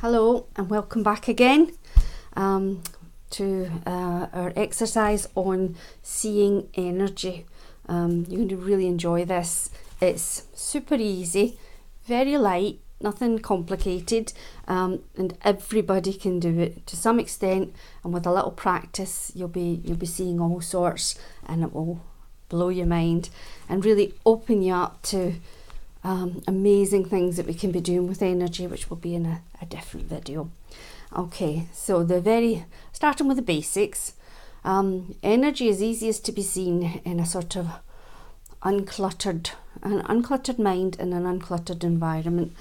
Hello and welcome back again to our exercise on seeing energy. You're going to really enjoy this. It's super easy, very light, nothing complicated, and everybody can do it to some extent, and with a little practice you'll be seeing all sorts, and it will blow your mind and really open you up to amazing things that we can be doing with energy, which will be in a different video. Okay, so starting with the basics. Energy is easiest to be seen in a sort of uncluttered mind in an uncluttered environment.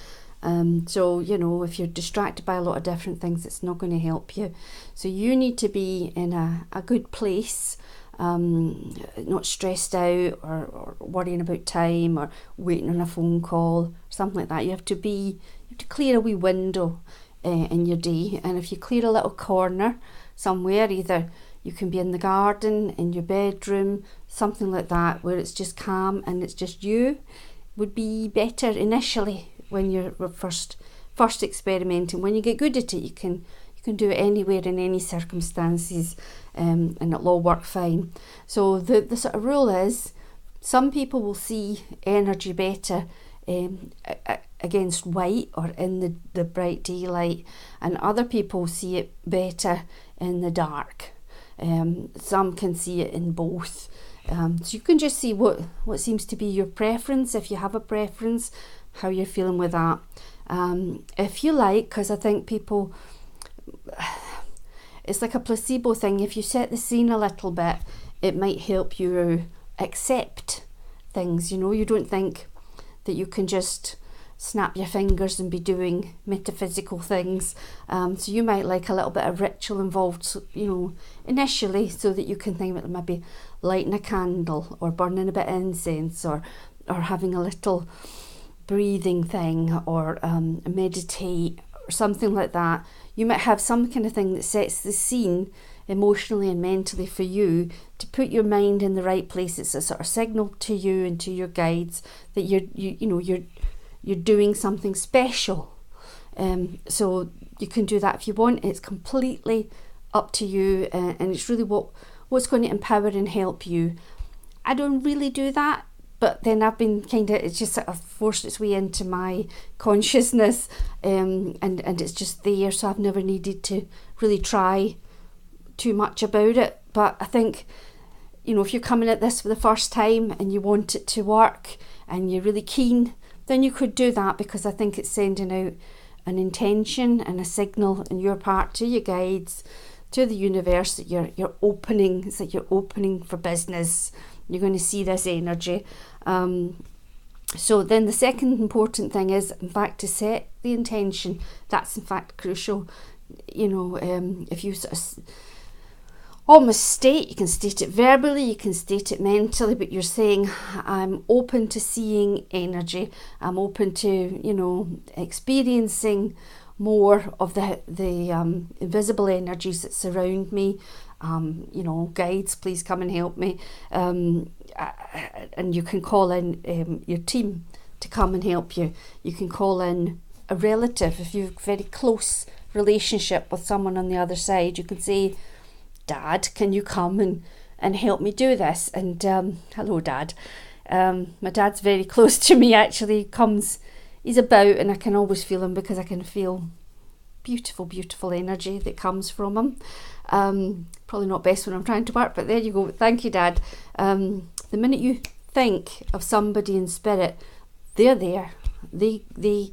So if you're distracted by a lot of different things, it's not going to help you. So you need to be in a good place, not stressed out or worrying about time or waiting on a phone call, something like that. You have to clear a wee window in your day, and if you clear a little corner somewhere, either you can be in the garden, in your bedroom, something like that, where it's just calm and it's just you, would be better initially when you're first experimenting. When you get good at it, you can do it anywhere in any circumstances, and it'll all work fine. So the sort of rule is, some people will see energy better against white or in the bright daylight, and other people see it better in the dark. Some can see it in both. So you can just see what seems to be your preference, if you have a preference, how you're feeling with that. If you like, because I think people, it's like a placebo thing, if you set the scene a little bit, it might help you accept things. You don't think that you can just snap your fingers and be doing metaphysical things. So you might like a little bit of ritual involved, initially, so that you can think about maybe lighting a candle or burning a bit of incense or having a little breathing thing or meditate or something like that. You might have some kind of thing that sets the scene emotionally and mentally for you to put your mind in the right place. It's a sort of signal to you and to your guides that you're doing something special. So you can do that if you want. It's completely up to you, and it's really what's going to empower and help you. I don't really do that, but then I've been it's just sort of forced its way into my consciousness, and it's just there, so I've never needed to really try too much about it. But I think, if you're coming at this for the first time and you want it to work and you're really keen, then you could do that, because I think it's sending out an intention and a signal on your part to your guides, to the universe, that you're opening. It's like you're opening for business. You're going to see this energy. So then the second important thing is, in fact, to set the intention. That's in fact crucial. If you sort of almost you can state it verbally, you can state it mentally, but you're saying, I'm open to seeing energy. I'm open to, experiencing more of the invisible energies that surround me. Guides, please come and help me. And you can call in your team to come and help you. You can call in a relative. If you've a very close relationship with someone on the other side, you can say, Dad, can you come and help me do this? And hello, Dad. My dad's very close to me, actually. He's about, and I can always feel him, because I can feel beautiful, beautiful energy that comes from him. Probably not best when I'm trying to work, but there you go. Thank you, Dad. The minute you think of somebody in spirit, they're there. They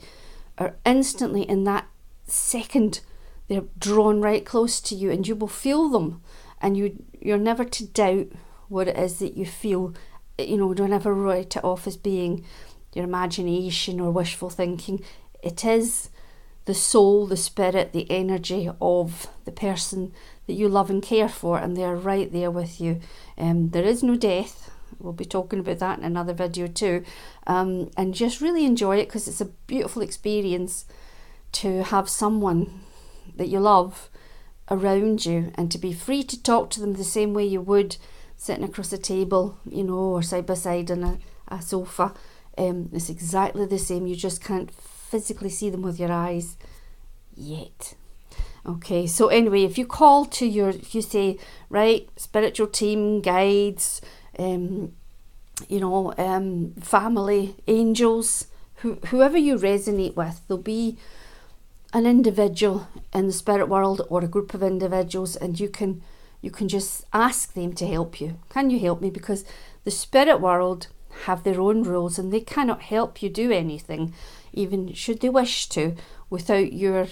are instantly, in that second, they're drawn right close to you, and you will feel them, and you're never to doubt what it is that you feel. Don't ever write it off as being your imagination or wishful thinking. It is the soul, the spirit, the energy of the person that you love and care for, and they're right there with you. There is no death. We'll be talking about that in another video too. And just really enjoy it, because it's a beautiful experience to have someone that you love around you, and to be free to talk to them the same way you would sitting across a table, or side by side on a sofa. It's exactly the same. You just can't physically see them with your eyes. yet. Okay, so anyway, if you call to if you say, right, spiritual team, guides, family, angels, whoever you resonate with, there'll be an individual in the spirit world or a group of individuals, and you can just ask them to help you. Can you help me? Because the spirit world have their own rules and they cannot help you do anything, even should they wish to, without your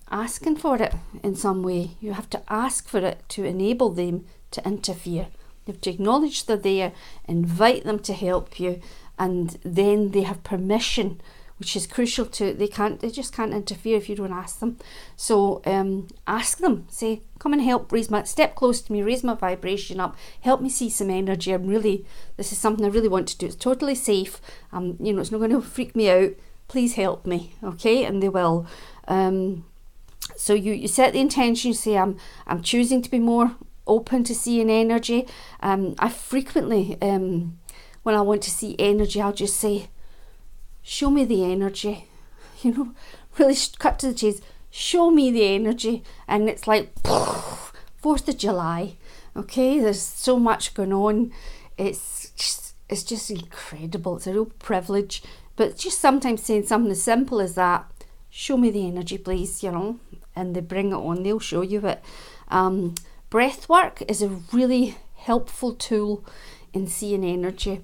asking for it in some way. You have to ask for it to enable them to interfere. You have to acknowledge they're there, invite them to help you, and then they have permission, which is crucial to, they just can't interfere if you don't ask them. So ask them, say, come and help step close to me, raise my vibration up, help me see some energy. This is something I really want to do. It's totally safe. It's not going to freak me out. Please help me, okay? And they will. So you set the intention, you say, I'm choosing to be more open to seeing energy. I frequently, when I want to see energy, I'll just say, show me the energy, really cut to the chase, show me the energy. And it's like 4th of July, okay, there's so much going on. It's just incredible. It's a real privilege. But just sometimes saying something as simple as that, show me the energy, please, and they bring it on, they'll show you it. Breath work is a really helpful tool in seeing energy.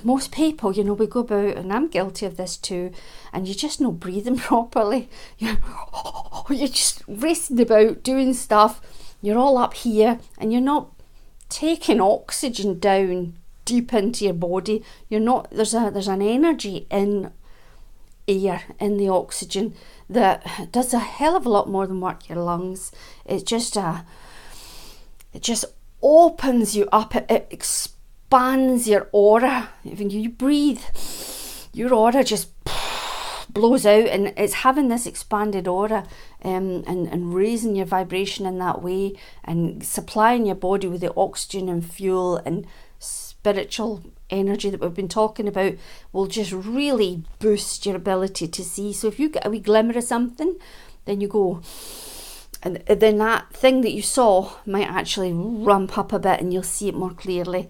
Most people, we go about, and I'm guilty of this too, and you're just not breathing properly. You're just racing about doing stuff. You're all up here and you're not taking oxygen down deep into your body. There's an energy in air, in the oxygen, that does a hell of a lot more than work your lungs. It just opens you up. It expands your aura. When you breathe, your aura just blows out, and it's having this expanded aura and raising your vibration in that way, and supplying your body with the oxygen and fuel and spiritual energy that we've been talking about will just really boost your ability to see. So if you get a wee glimmer of something, then you go, and then that thing that you saw might actually ramp up a bit and you'll see it more clearly.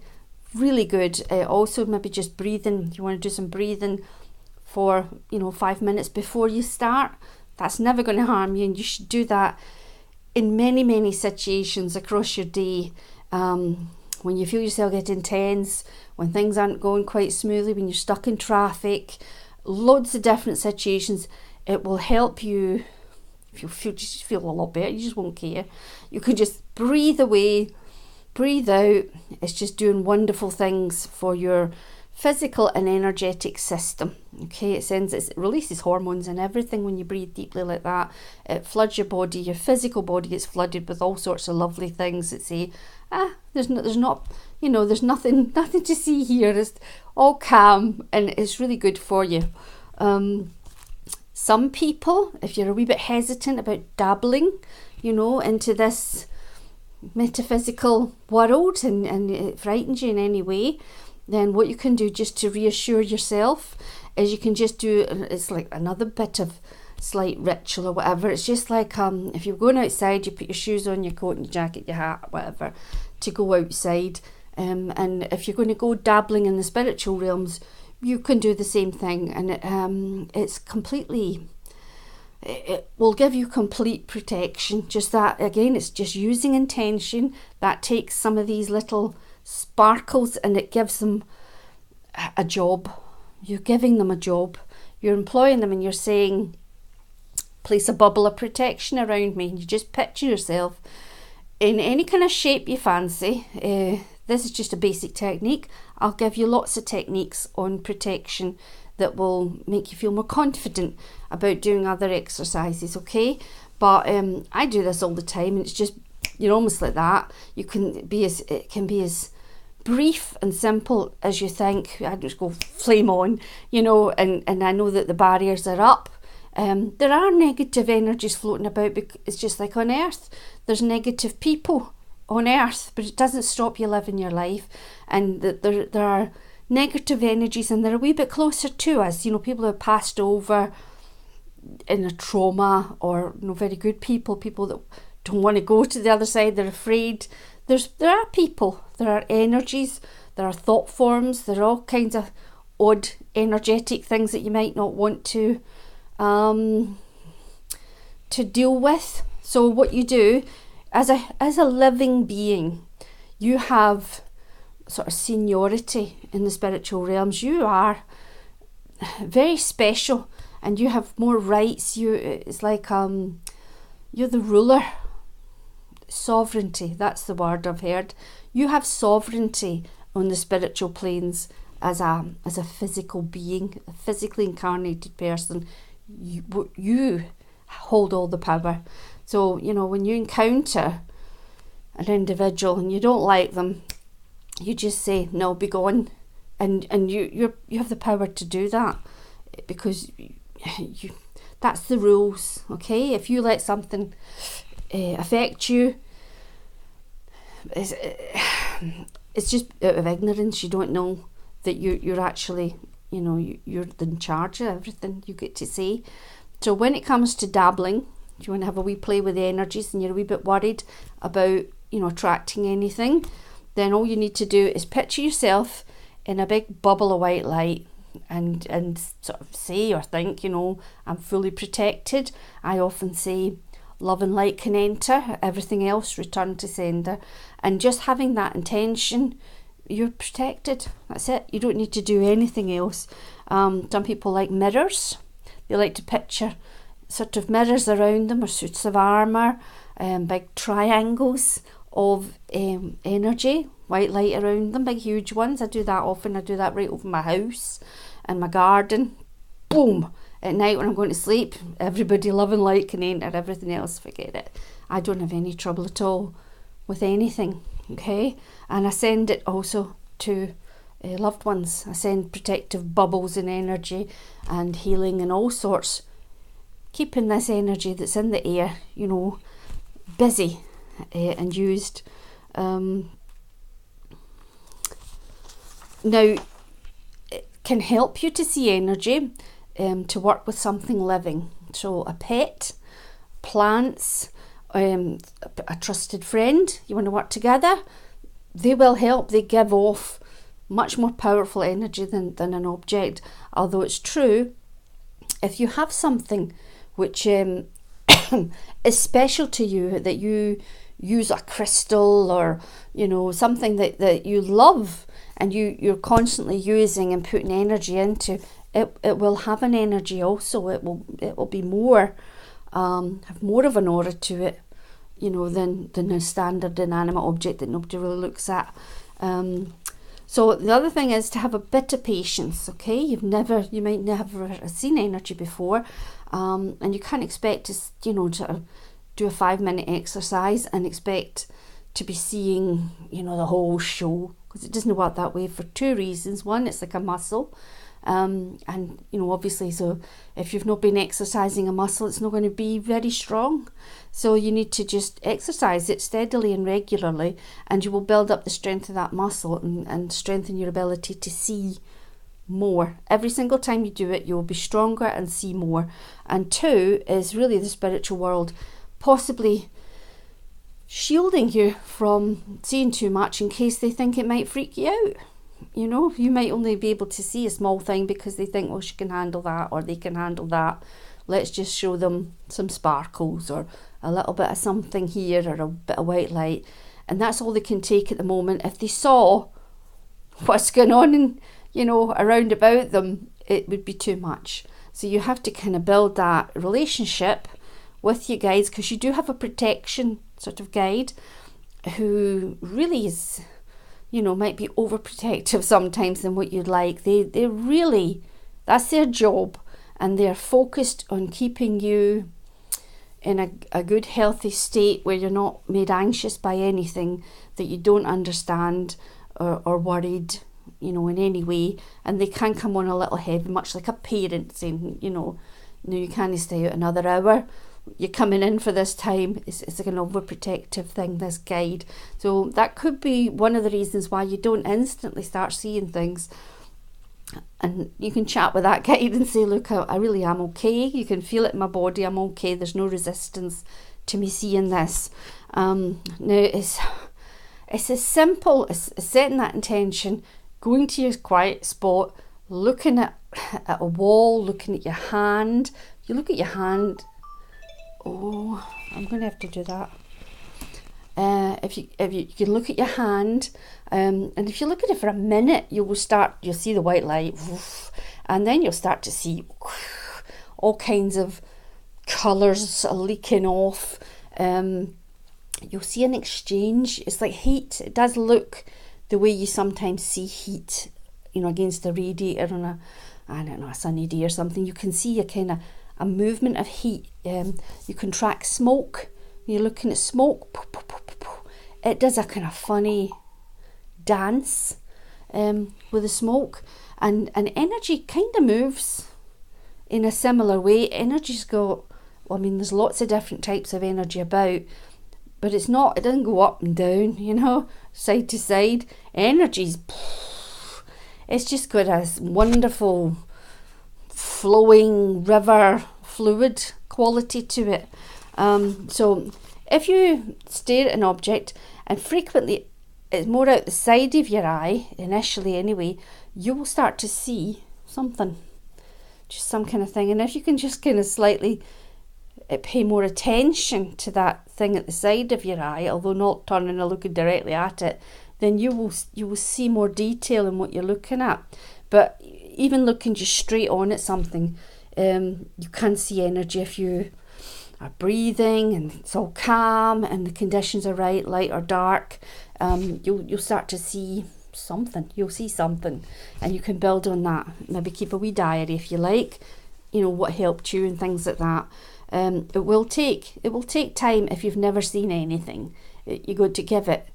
Really good. Also maybe just breathing. You want to do some breathing for 5 minutes before you start. That's never going to harm you, and you should do that in many situations across your day. When you feel yourself getting tense, when things aren't going quite smoothly, when you're stuck in traffic, loads of different situations, it will help you. If you just feel a lot better, you just won't care. You can just breathe away, breathe out. It's just doing wonderful things for your physical and energetic system. Okay, it releases hormones and everything when you breathe deeply like that. It floods your body. Your physical body gets flooded with all sorts of lovely things that say, there's nothing to see here. It's all calm, and it's really good for you. Some people, if you're a wee bit hesitant about dabbling, into this metaphysical world, and it frightens you in any way, then what you can do just to reassure yourself is you can just do, it's like another bit of slight ritual or whatever. It's just like if you're going outside, you put your shoes on, your coat and your jacket, your hat, whatever, to go outside. And if you're going to go dabbling in the spiritual realms, you can do the same thing, and it's completely, it will give you complete protection. Just that, again, it's just using intention that takes some of these little sparkles and it gives them a job. You're giving them a job, you're employing them, and you're saying, place a bubble of protection around me. And you just picture yourself in any kind of shape you fancy. This is just a basic technique. I'll give you lots of techniques on protection that will make you feel more confident about doing other exercises, okay? But I do this all the time, and it's just, you're almost like that. It can be as brief and simple as you think. I just go flame on, and I know that the barriers are up. There are negative energies floating about, because it's just like on Earth. There's negative people on Earth, but it doesn't stop you living your life. And there are negative energies, and they're a wee bit closer to us. People who have passed over, in a trauma, or very good people that don't want to go to the other side, they're afraid. There are people, there are energies, there are thought forms, there are all kinds of odd energetic things that you might not want to deal with. So what you do as a living being, you have sort of seniority in the spiritual realms. You are very special, and you have more rights. It's like you're the ruler. Sovereignty, that's the word I've heard. You have sovereignty on the spiritual planes as a physical being, a physically incarnated person. You hold all the power. So, when you encounter an individual and you don't like them, you just say, no, be gone. And you have the power to do that, because that's the rules, okay? If you let something affect you, it's just out of ignorance. You don't know that you're actually, you're in charge of everything you get to say. So when it comes to dabbling, if you want to have a wee play with the energies and you're a wee bit worried about, attracting anything, then all you need to do is picture yourself in a big bubble of white light and sort of say or think, I'm fully protected. I often say, love and light can enter, everything else return to sender. And just having that intention, you're protected. That's it. You don't need to do anything else. Some people like mirrors. They like to picture sort of mirrors around them, or suits of armour, big triangles of energy, white light around them, big huge ones. I do that often. I do that right over my house and my garden. Boom! At night when I'm going to sleep, everybody love and light can enter, everything else, forget it. I don't have any trouble at all with anything, okay? And I send it also to loved ones. I send protective bubbles and energy and healing and all sorts, keeping this energy that's in the air, busy and used. Now, it can help you to see energy, to work with something living. So a pet, plants, a trusted friend, you want to work together, they will help. They give off much more powerful energy than an object. Although it's true, if you have something which is special to you, that you use a crystal or something that you love and you're constantly using and putting energy into, it will have an energy also. It will be more have more of an aura to it, than a standard inanimate object that nobody really looks at. So the other thing is to have a bit of patience, okay? You might never have seen energy before, and you can't expect to to do a 5-minute exercise and expect to be seeing the whole show, because it doesn't work that way for two reasons. One, it's like a muscle, and obviously, so if you've not been exercising a muscle, it's not going to be very strong. So you need to just exercise it steadily and regularly, and you will build up the strength of that muscle and strengthen your ability to see more. Every single time you do it, you will be stronger and see more. And two is really the spiritual world possibly shielding you from seeing too much in case they think it might freak you out. You might only be able to see a small thing because they think, well, she can handle that or they can handle that. Let's just show them some sparkles or a little bit of something here or a bit of white light. And that's all they can take at the moment. If they saw what's going on and, around about them, it would be too much. So you have to kind of build that relationship with your guides, because you do have a protection sort of guide who really is, might be overprotective sometimes than what you'd like. They really, that's their job, and they're focused on keeping you in a good, healthy state where you're not made anxious by anything that you don't understand or worried, in any way. And they can come on a little heavy, much like a parent saying, no, you can't stay out another hour. You're coming in for this time. It's like an overprotective thing, this guide. So that could be one of the reasons why you don't instantly start seeing things. And you can chat with that guide and say, look, I really am okay. You can feel it in my body. I'm okay. There's no resistance to me seeing this. Now, it's as simple as setting that intention, going to your quiet spot, looking at a wall, looking at your hand. You look at your hand. Oh, I'm going to have to do that. If you can look at your hand, and if you look at it for a minute, you'll see the white light, and then you'll start to see all kinds of colours leaking off. You'll see an exchange. It's like heat. It does look the way you sometimes see heat, against a radiator on a sunny day or something. You can see a movement of heat. You can track smoke. You're looking at smoke. It does a kind of funny dance with the smoke, and energy kind of moves in a similar way. Energy's got, there's lots of different types of energy about, but it doesn't go up and down, side to side. It's just got a wonderful flowing river fluid quality to it. So if you stare at an object, and frequently it's more out the side of your eye, initially anyway, you will start to see something, just some kind of thing. And if you can just kind of slightly pay more attention to that thing at the side of your eye, although not turning and looking directly at it, then you will see more detail in what you're looking at. But even looking just straight on at something, you can see energy if you are breathing and it's all calm and the conditions are right, light or dark. You'll start to see something. You'll see something, and you can build on that. Maybe keep a wee diary if you like, what helped you and things like that. It will take time if you've never seen anything. You're going to give it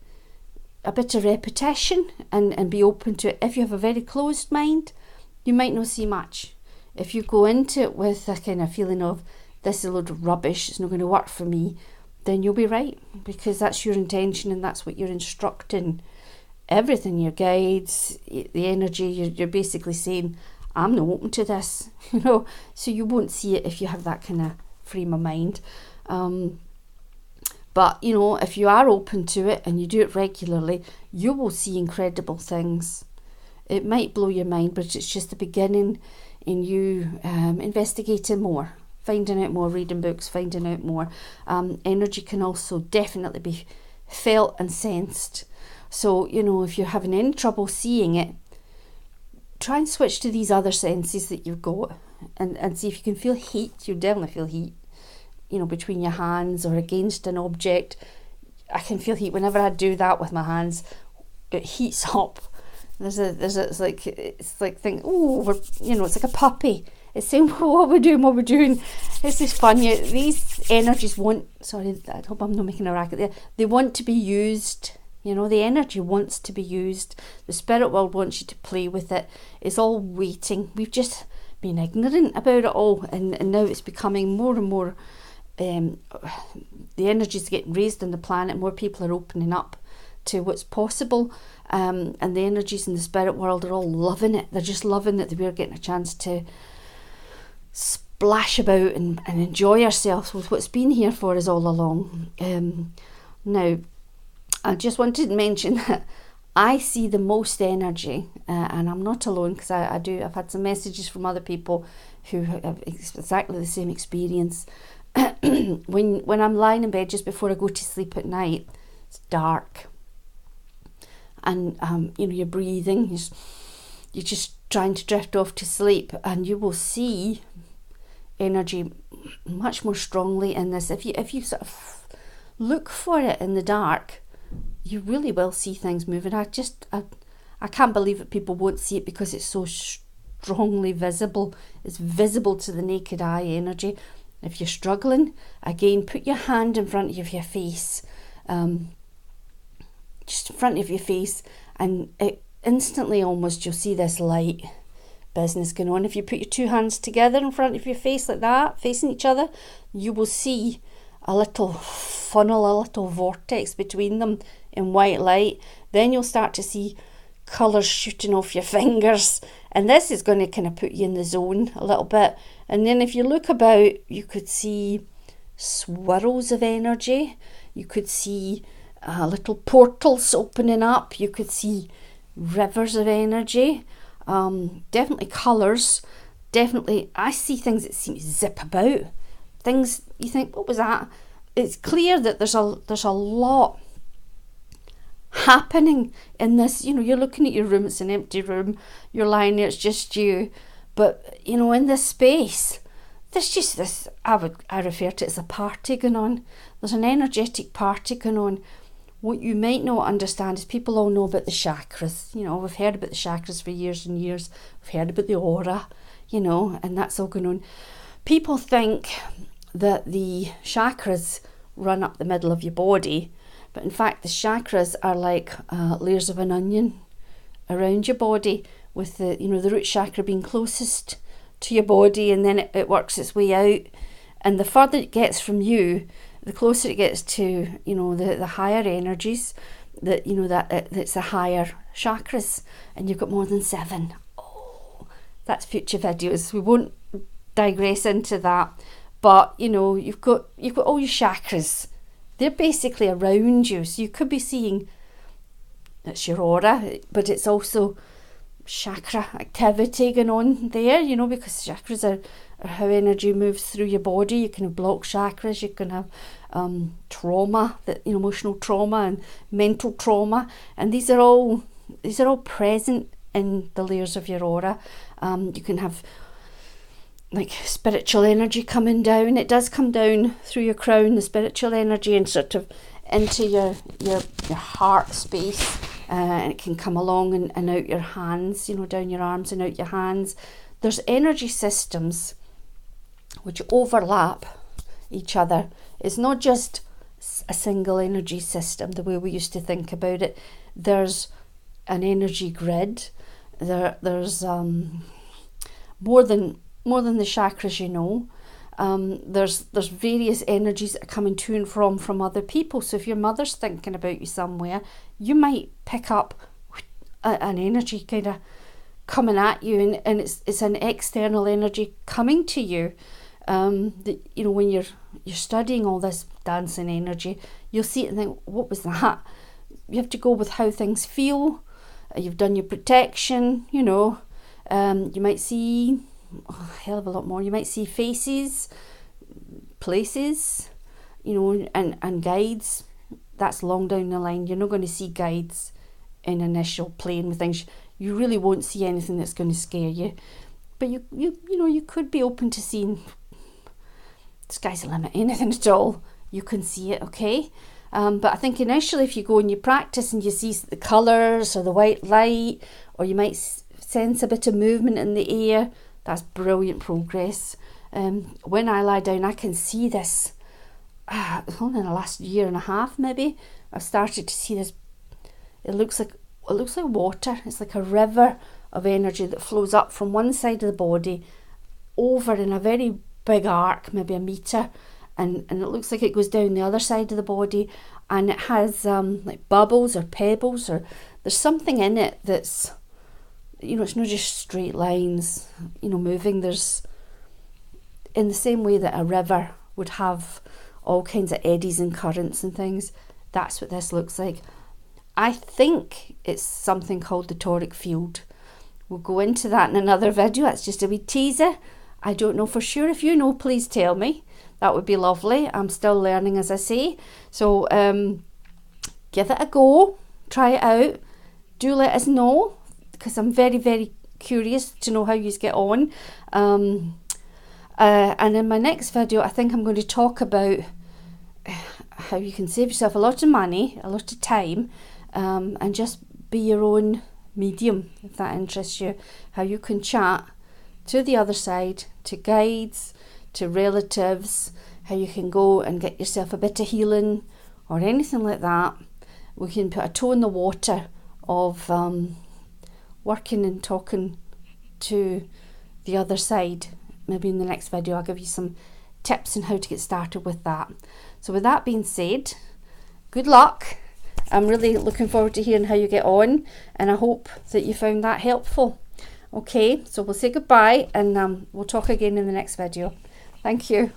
a bit of repetition and be open to it. If you have a very closed mind, you might not see much. If you go into it with a kind of feeling of, this is a load of rubbish, it's not going to work for me, then you'll be right, because that's your intention and that's what you're instructing everything, your guides, the energy. You're basically saying, I'm not open to this, so you won't see it if you have that kind of frame of mind. But if you are open to it and you do it regularly, you will see incredible things. It might blow your mind, but it's just the beginning in you investigating more, finding out more, reading books, finding out more. Energy can also definitely be felt and sensed. So, if you're having any trouble seeing it, try and switch to these other senses that you've got and see if you can feel heat. You'll definitely feel heat, between your hands or against an object. I can feel heat whenever I do that with my hands. It heats up. It's like thinking, it's like a puppy. It's saying, what we're doing. It's just fun. These energies I hope I'm not making a racket there. They want to be used. The energy wants to be used. The spirit world wants you to play with it. It's all waiting. We've just been ignorant about it all, and now it's becoming more and more. The energy's getting raised on the planet. More people are opening up to what's possible, and the energies in the spirit world are all loving it. They're just loving that we're getting a chance to splash about and enjoy ourselves with what's been here for us all along. Now, I just wanted to mention that I see the most energy, and I'm not alone, because I've had some messages from other people who have exactly the same experience. When I'm lying in bed just before I go to sleep at night, it's dark, and you're breathing, you're just trying to drift off to sleep, and you will see energy much more strongly in this. If you sort of look for it in the dark, you really will see things moving. I can't believe that people won't see it, because it's so strongly visible. It's visible to the naked eye energy. If you're struggling, again, put your hand in front of your face, just in front of your face, and instantly almost you'll see this light business going on. If you put your two hands together in front of your face like that, facing each other, you will see a little funnel, a little vortex between them in white light. Then you'll start to see colours shooting off your fingers, and this is going to kind of put you in the zone a little bit. And then if you look about, you could see swirls of energy, you could see little portals opening up, you could see rivers of energy, definitely colours, definitely I see things that seem to zip about, things you think, what was that? It's clear that there's a lot happening in this. You know, you're looking at your room, it's an empty room, you're lying there, it's just you, but you know, in this space there's just this, I refer to it as a party going on. There's an energetic party going on. What you might not understand is people all know about the chakras. You know, we've heard about the chakras for years and years, we've heard about the aura, you know, and that's all going on. People think that the chakras run up the middle of your body, but in fact the chakras are like layers of an onion around your body, with the, you know, the root chakra being closest to your body, and then it works its way out, and the further it gets from you, the closer it gets to, you know, the higher energies, that, you know, that's the higher chakras, and you've got more than 7. Oh, that's future videos, we won't digress into that. But you know, you've got all your chakras, they're basically around you, so you could be seeing, it's your aura, but it's also chakra activity going on there, you know, because chakras are how energy moves through your body. You can have blocked chakras, you can have trauma, that, you know, emotional trauma and mental trauma, and these are all present in the layers of your aura. You can have like spiritual energy coming down. It does come down through your crown, the spiritual energy, and sort of into your heart space, and it can come along and out your hands, you know, down your arms and out your hands. There's energy systems which overlap each other. It's not just a single energy system the way we used to think about it. There's an energy grid. There's more than the chakras, you know. There's various energies that are coming to and from other people. So if your mother's thinking about you somewhere, you might pick up an energy kind of coming at you, and it's an external energy coming to you. That, you know, when you're studying all this dancing energy, you'll see it and think, what was that? You have to go with how things feel. You've done your protection, you know. You might see a hell of a lot more. You might see faces, places, you know, and guides. That's long down the line. You're not going to see guides in initial playing with things. You really won't see anything that's going to scare you. But you know, you could be open to seeing, sky's the limit, anything at all. You can see it, okay? But I think initially, if you go and you practice and you see the colours or the white light, or you might sense a bit of movement in the air, that's brilliant progress. When I lie down, I can see this. Only in the last year and a half, maybe, I've started to see this. It looks like water. It's like a river of energy that flows up from one side of the body over in a very big arc, maybe a metre, and it looks like it goes down the other side of the body, and it has like bubbles or pebbles, or there's something in it that's, you know, it's not just straight lines, you know, moving. There's, in the same way that a river would have all kinds of eddies and currents and things, that's what this looks like. I think it's something called the toric field. We'll go into that in another video. That's just a wee teaser. I don't know for sure. If you know, please tell me. That would be lovely. I'm still learning, as I say. So give it a go. Try it out. Do let us know, because I'm very, very curious to know how you get on. And in my next video, I think I'm going to talk about how you can save yourself a lot of money, a lot of time, and just be your own medium, if that interests you. How you can chat to the other side, to guides, to relatives, how you can go and get yourself a bit of healing or anything like that. We can put a toe in the water of working and talking to the other side. Maybe in the next video I'll give you some tips on how to get started with that. So with that being said, good luck, I'm really looking forward to hearing how you get on, and I hope that you found that helpful. Okay, so we'll say goodbye, and we'll talk again in the next video. Thank you.